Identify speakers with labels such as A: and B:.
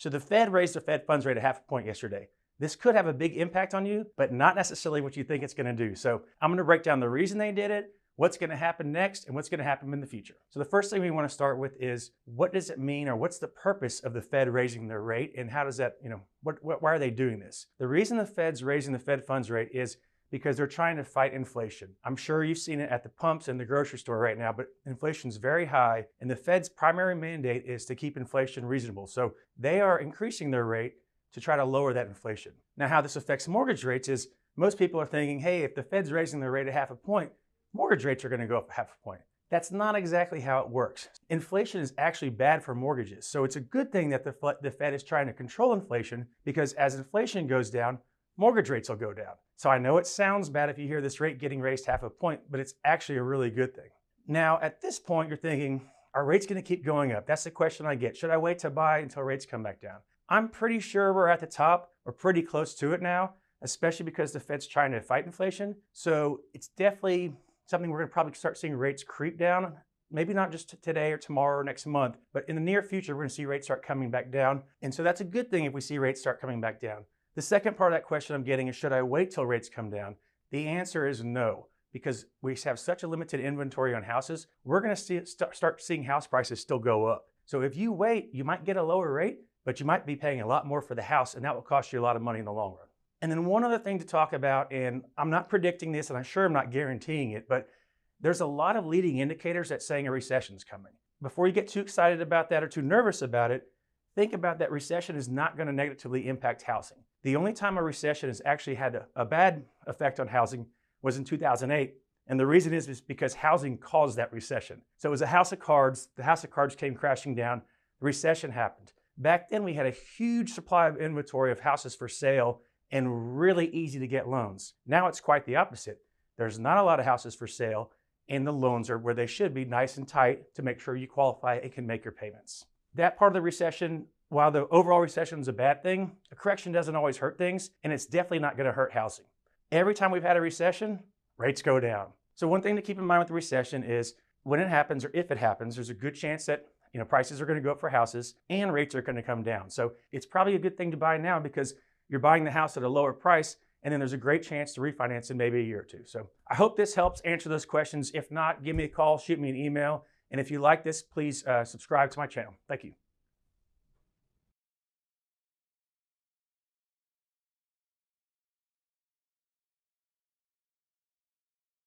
A: So the Fed raised the Fed funds rate a half a point yesterday. This could have a big impact on you, but not necessarily what you think it's going to do. So I'm going to break down the reason they did it, what's going to happen next, and what's going to happen in the future. So the first thing we want to start with is, what does it mean, or what's the purpose of the Fed raising their rate, and how does that, why are they doing this? The reason the Fed's raising the Fed funds rate is because they're trying to fight inflation. I'm sure you've seen it at the pumps and the grocery store right now, but inflation's very high, and the Fed's primary mandate is to keep inflation reasonable. So they are increasing their rate to try to lower that inflation. Now, how this affects mortgage rates is, most people are thinking, hey, if the Fed's raising their rate a half a point, mortgage rates are going to go up half a point. That's not exactly how it works. Inflation is actually bad for mortgages. So it's a good thing that the Fed is trying to control inflation, because as inflation goes down, mortgage rates will go down. So I know it sounds bad if you hear this rate getting raised half a point, but it's actually a really good thing. Now, at this point, you're thinking, are rates going to keep going up? That's the question I get. Should I wait to buy until rates come back down? I'm pretty sure we're at the top, or pretty close to it now, especially because the Fed's trying to fight inflation. So it's definitely something we're going to probably start seeing rates creep down. Maybe not just today or tomorrow or next month, but in the near future, we're going to see rates start coming back down. And so that's a good thing if we see rates start coming back down. The second part of that question I'm getting is, should I wait till rates come down? The answer is no, because we have such a limited inventory on houses. We're going to start seeing house prices still go up. So if you wait, you might get a lower rate, but you might be paying a lot more for the house, and that will cost you a lot of money in the long run. And then one other thing to talk about, and I'm not predicting this, and I'm sure I'm not guaranteeing it, but there's a lot of leading indicators that saying a recession is coming. Before you get too excited about that or too nervous about it, think about that recession is not going to negatively impact housing. The only time a recession has actually had a bad effect on housing was in 2008. And the reason is because housing caused that recession. So it was a house of cards. The house of cards came crashing down. The recession happened. Back then, we had a huge supply of inventory of houses for sale and really easy to get loans. Now it's quite the opposite. There's not a lot of houses for sale, and the loans are where they should be, nice and tight, to make sure you qualify and can make your payments. That part of the recession, while the overall recession is a bad thing, a correction doesn't always hurt things, and it's definitely not going to hurt housing. Every time we've had a recession, rates go down. So one thing to keep in mind with the recession is, when it happens, or if it happens, there's a good chance that prices are going to go up for houses and rates are going to come down. So it's probably a good thing to buy now, because you're buying the house at a lower price, and then there's a great chance to refinance in maybe a year or two. So I hope this helps answer those questions. If not, give me a call, shoot me an email. And if you like this, please subscribe to my channel. Thank you.